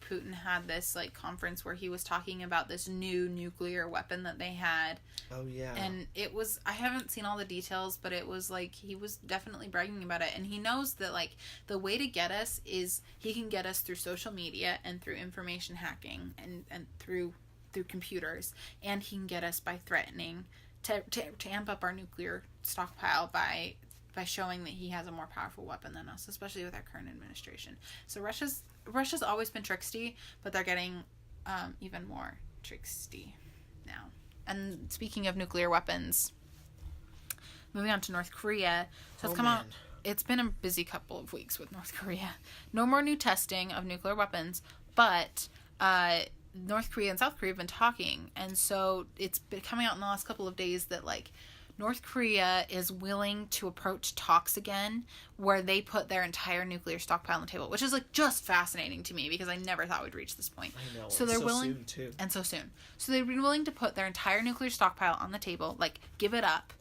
Putin had this like conference where he was talking about this new nuclear weapon that they had. Oh yeah. And it was, I haven't seen all the details, but it was like, he was definitely bragging about it. And he knows that like the way to get us is he can get us through social media and through information hacking and through computers. And he can get us by threatening to amp up our nuclear stockpile by showing that he has a more powerful weapon than us, especially with our current administration. So Russia's always been tricksy, but they're getting even more tricksy now. And speaking of nuclear weapons, moving on to North Korea. So it's come out. It's been a busy couple of weeks with North Korea. No more new testing of nuclear weapons, but North Korea and South Korea have been talking, and so it's been coming out in the last couple of days that like North Korea is willing to approach talks again where they put their entire nuclear stockpile on the table, which is like just fascinating to me because I never thought we'd reach this point. I know. So they're willing, soon too. and so soon. So they've been willing to put their entire nuclear stockpile on the table, like give it up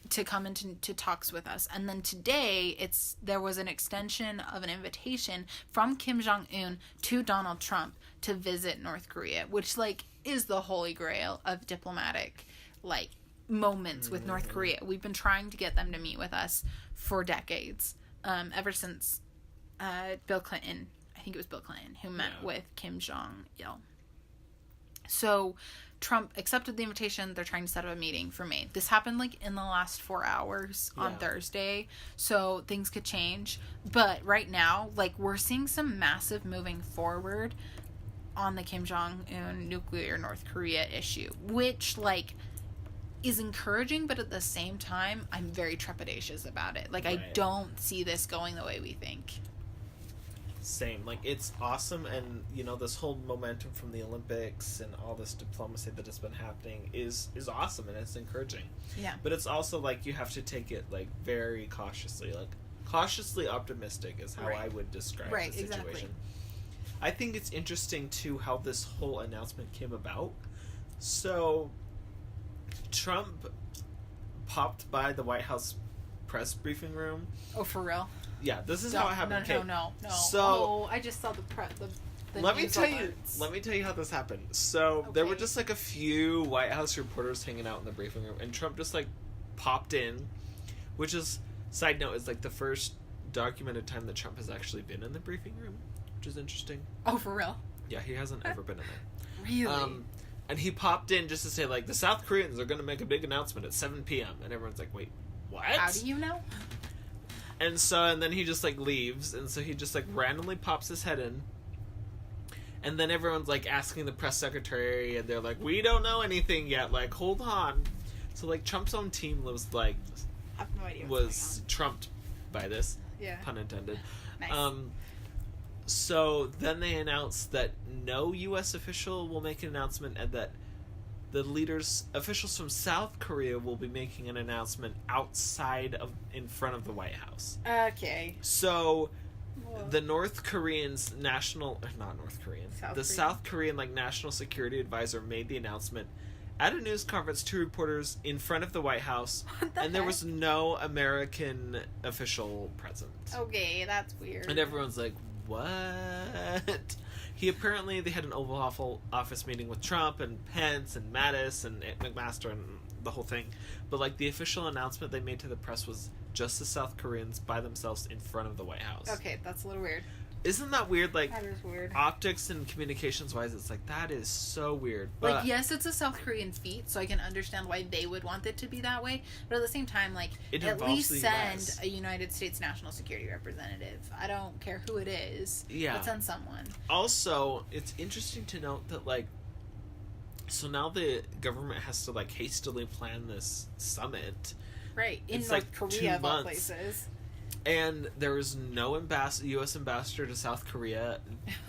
to come into talks with us. And then today there was an extension of an invitation from Kim Jong-un to Donald Trump to visit North Korea, which like is the holy grail of diplomatic like moments with North Korea. We've been trying to get them to meet with us for decades, ever since Bill Clinton, I think it was Bill Clinton, who met with Kim Jong-il. So Trump accepted the invitation. They're trying to set up a meeting for May. This happened like in the last 4 hours on Thursday, so things could change. But right now, like we're seeing some massive moving forward on the Kim Jong-un nuclear North Korea issue, which like is encouraging, but at the same time, I'm very trepidatious about it. Like, right. I don't see this going the way we think. Same. Like, it's awesome, and, you know, this whole momentum from the Olympics and all this diplomacy that has been happening is awesome, and it's encouraging. Yeah. But it's also, like, you have to take it, like, very cautiously. Like, cautiously optimistic is how I would describe the situation. Exactly. I think it's interesting, too, how this whole announcement came about. So Trump popped by the White House press briefing room. Oh, for real? Yeah, this is how it happened. No. So I just saw the let me tell you how this happened. So there were just like a few White House reporters hanging out in the briefing room, and Trump just like popped in, which is, side note, is like the first documented time that Trump has actually been in the briefing room, which is interesting. Oh, for real? Yeah, he hasn't ever been in there. Really? And he popped in just to say, like, the South Koreans are going to make a big announcement at 7 p.m. And everyone's like, wait, what? How do you know? And then he just, like, leaves. And so he just, like, randomly pops his head in. And then everyone's, like, asking the press secretary. And they're like, we don't know anything yet. Like, hold on. So, like, Trump's own team was, like, I have no idea was trumped by this. Yeah. Pun intended. Nice. So then they announced that no U.S. official will make an announcement, and that the officials from South Korea will be making an announcement in front of the White House. Okay. So the North Korean's national, not North Korean, South Korean like national security advisor made the announcement at a news conference to reporters in front of the White House, and there was no American official present. Okay, that's weird. And everyone's like, what? They had an Oval Office meeting with Trump and Pence and Mattis and McMaster and the whole thing. But, like, the official announcement they made to the press was just the South Koreans by themselves in front of the White House. Okay, that's a little weird. Isn't that weird? Like, that is weird. Optics and communications wise, it's like, that is so weird. But, like, yes, it's a South Korean feat, so I can understand why they would want it to be that way. But at the same time, like, at least send a United States national security representative. I don't care who it is. Yeah. But send someone. Also, it's interesting to note that, like, so now the government has to, like, hastily plan this summit. Right. In it's North like Korea, of all places. And there was no U.S. ambassador to South Korea.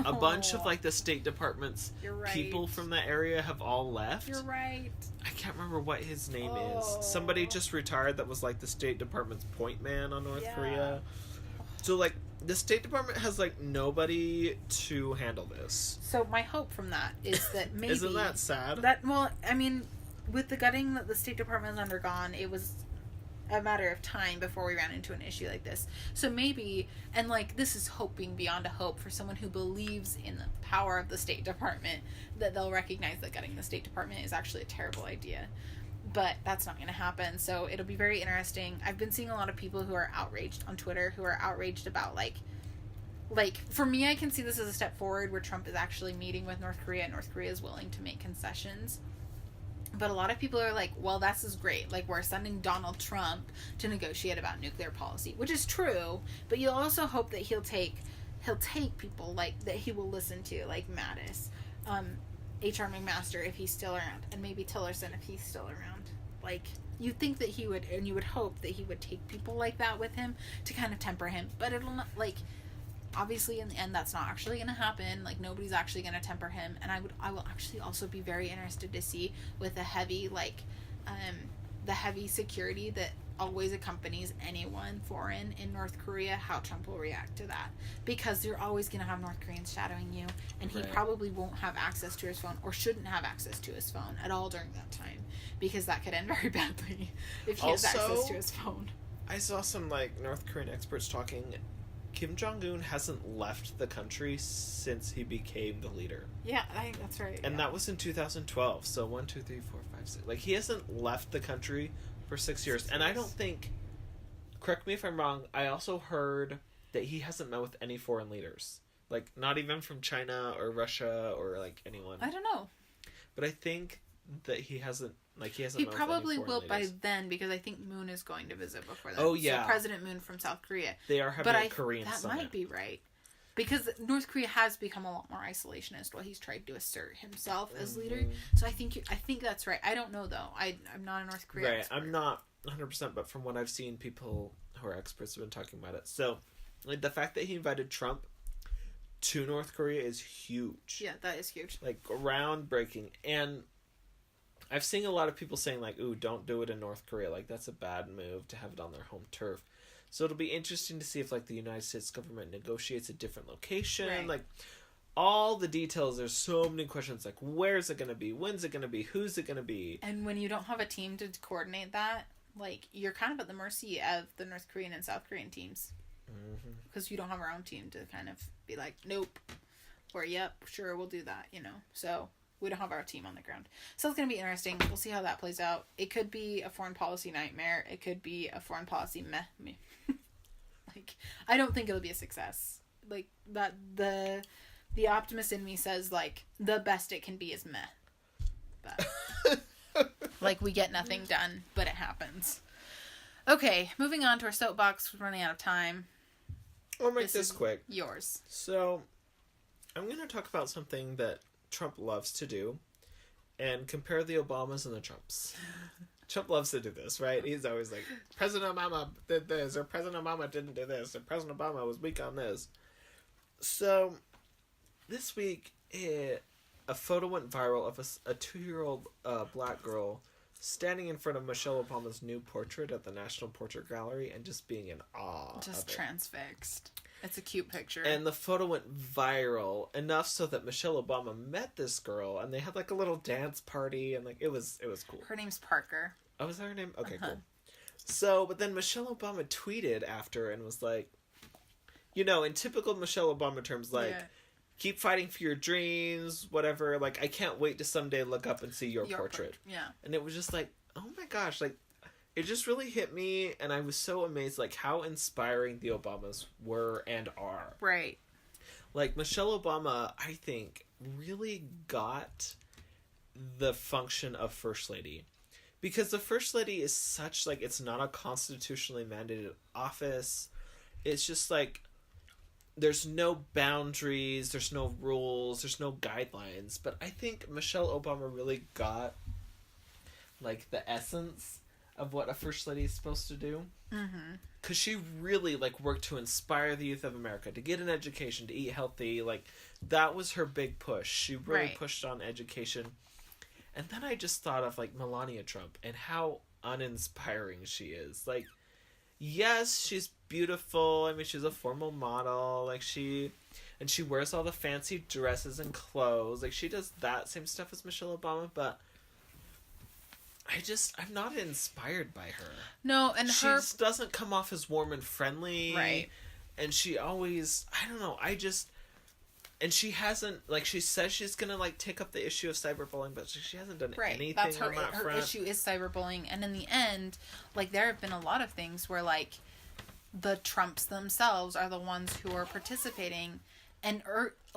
A bunch of, like, the State Department's people from that area have all left. You're right. I can't remember what his name is. Somebody just retired that was, like, the State Department's point man on North Korea. So, like, the State Department has, like, nobody to handle this. So my hope from that is that maybe... Isn't that sad? Well, I mean, with the gutting that the State Department has undergone, it was a matter of time before we ran into an issue like this. So maybe, and like, this is hoping beyond a hope for someone who believes in the power of the State Department, that they'll recognize that gutting the State Department is actually a terrible idea. But that's not going to happen, so it'll be very interesting. I've been seeing a lot of people who are outraged on Twitter, who are outraged about, like, for me, I can see this as a step forward where Trump is actually meeting with North Korea, and North Korea is willing to make concessions. But a lot of people are like, well, this is great. Like, we're sending Donald Trump to negotiate about nuclear policy, which is true. But you'll also hope that he'll take people, like, that he will listen to, like Mattis, H.R. McMaster, if he's still around, and maybe Tillerson, if he's still around. Like, you'd think that he would, and you would hope that he would take people like that with him to kind of temper him. But it'll not, like... Obviously, in the end, that's not actually going to happen. Like, nobody's actually going to temper him. And I will actually also be very interested to see with the heavy, like, the heavy security that always accompanies anyone foreign in North Korea, how Trump will react to that. Because you're always going to have North Koreans shadowing you, and he probably won't have access to his phone, or shouldn't have access to his phone at all during that time. Because that could end very badly if he has access to his phone. I saw some, like, North Korean experts talking... Kim Jong-un hasn't left the country since he became the leader. Yeah, I think that's right. And that was in 2012. So 1, 2, 3, 4, 5, 6. Like, he hasn't left the country for 6 years. And I don't think... Correct me if I'm wrong. I also heard that he hasn't met with any foreign leaders. Like, not even from China or Russia or, like, anyone. I don't know. But I think that he hasn't... He probably will by then, because I think Moon is going to visit before that. Oh, yeah. So President Moon from South Korea. They are having a Korean that summit. Might be right. Because North Korea has become a lot more isolationist while he's tried to assert himself as leader. So I think that's right. I don't know, though. I'm not a North Korea expert. I'm not 100%, but from what I've seen, people who are experts have been talking about it. So, like, the fact that he invited Trump to North Korea is huge. Yeah, that is huge. Like, groundbreaking. And... I've seen a lot of people saying, like, ooh, don't do it in North Korea. Like, that's a bad move to have it on their home turf. So it'll be interesting to see if, like, the United States government negotiates a different location. Right. Like, all the details. There's so many questions. Like, where's it going to be? When's it going to be? Who's it going to be? And when you don't have a team to coordinate that, like, you're kind of at the mercy of the North Korean and South Korean teams. Because you don't have our own team to kind of be like, nope. Or, yep, sure, we'll do that, you know. So... we don't have our team on the ground. So it's going to be interesting. We'll see how that plays out. It could be a foreign policy nightmare. It could be a foreign policy meh. Like, I don't think it'll be a success. Like, that the optimist in me says, like, the best it can be is meh. But, like, we get nothing done, but it happens. Okay, moving on to our soapbox. We're running out of time. I'll make this quick. Yours. So, I'm going to talk about something that Trump loves to do and compare the Obamas and the Trumps. Trump loves to do this, right? He's always like, President Obama did this, or President Obama didn't do this, or President Obama was weak on this. So, this week, a photo went viral of a 2-year-old black girl standing in front of Michelle Obama's new portrait at the National Portrait Gallery and just being in awe. Just transfixed. It's a cute picture. And the photo went viral enough so that Michelle Obama met this girl and they had like a little dance party and like it was cool. Her name's Parker. Oh, is that her name? Okay, cool. So, but then Michelle Obama tweeted after and was like, you know, in typical Michelle Obama terms, like, keep fighting for your dreams, whatever. Like, I can't wait to someday look up and see your portrait. Yeah. And it was just like, oh my gosh, like, it just really hit me, and I was so amazed, like, how inspiring the Obamas were and are. Right. Like, Michelle Obama, I think, really got the function of First Lady. Because the First Lady is such, like, it's not a constitutionally mandated office. It's just, like, there's no boundaries, there's no rules, there's no guidelines. But I think Michelle Obama really got, like, the essence of what a First Lady is supposed to do. Mm-hmm. Because she really, like, worked to inspire the youth of America, to get an education, to eat healthy. Like, that was her big push. She really pushed on education. And then I just thought of, like, Melania Trump and how uninspiring she is. Like, yes, she's beautiful. I mean, she's a formal model. Like, she wears all the fancy dresses and clothes. Like, she does that same stuff as Michelle Obama, but I'm not inspired by her. No, and she just doesn't come off as warm and friendly. Right. And she always, I don't know, and she hasn't, like, she says she's gonna, like, take up the issue of cyberbullying, but she hasn't done anything That's on that front. Her issue is cyberbullying, and in the end, like, there have been a lot of things where, like, the Trumps themselves are the ones who are participating, and,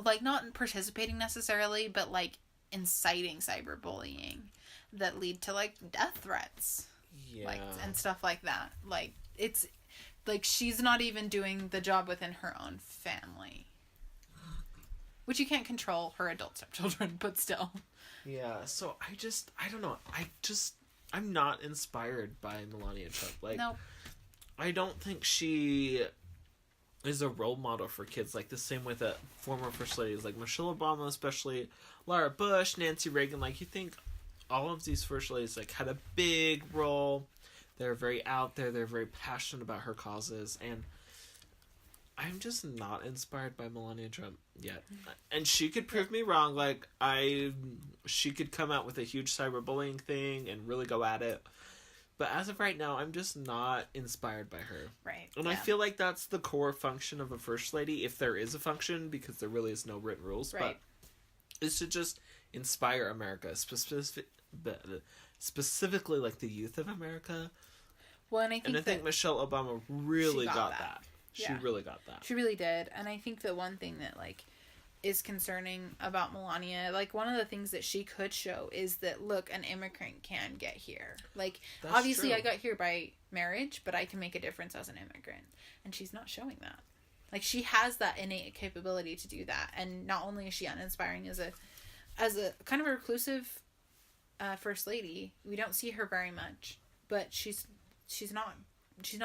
like, not participating necessarily, but, like, inciting cyberbullying that lead to, like, death threats. Yeah. Like, and stuff like that. Like, it's, like, she's not even doing the job within her own family. Which you can't control her adult stepchildren, but still. Yeah, so I don't know. I'm not inspired by Melania Trump. Like, nope. I don't think she is a role model for kids. Like, the same way that former First Ladies, like Michelle Obama especially, Laura Bush, Nancy Reagan, like, you think all of these First Ladies, like, had a big role. They're very out there. They're very passionate about her causes, and I'm just not inspired by Melania Trump yet. And she could prove me wrong. Like, she could come out with a huge cyberbullying thing and really go at it. But as of right now, I'm just not inspired by her. Right. And I feel like that's the core function of a First Lady, if there is a function, because there really is no written rules. Right. But is to just inspire America, specifically, like, the youth of America. Well, and I think Michelle Obama really got that. She really got that. She really did. And I think that one thing that, like, is concerning about Melania, like, one of the things that she could show is that, look, an immigrant can get here. Like, that's obviously true. I got here by marriage, but I can make a difference as an immigrant. And she's not showing that. Like, she has that innate capability to do that. And not only is she uninspiring as a kind of a reclusive First Lady, we don't see her very much, but she's not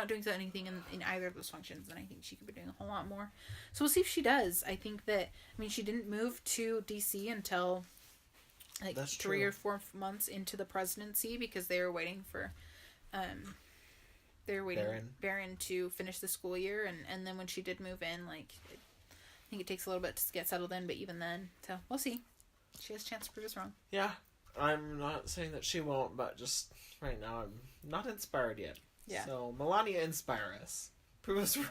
doing anything in either of those functions, and I think she could be doing a whole lot more. So we'll see if she does. I think that, I mean, she didn't move to DC until, like, That's 3 true. or 4 months into the presidency, because they were waiting for, Barron to finish the school year, and then when she did move in, like, I think it takes a little bit to get settled in, but even then, so we'll see. She has a chance to prove us wrong. Yeah, I'm not saying that she won't, but just right now I'm not inspired yet. Yeah. So, Melania, inspire us. Prove us wrong.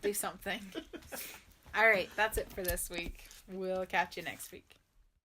Do something. All right, that's it for this week. We'll catch you next week.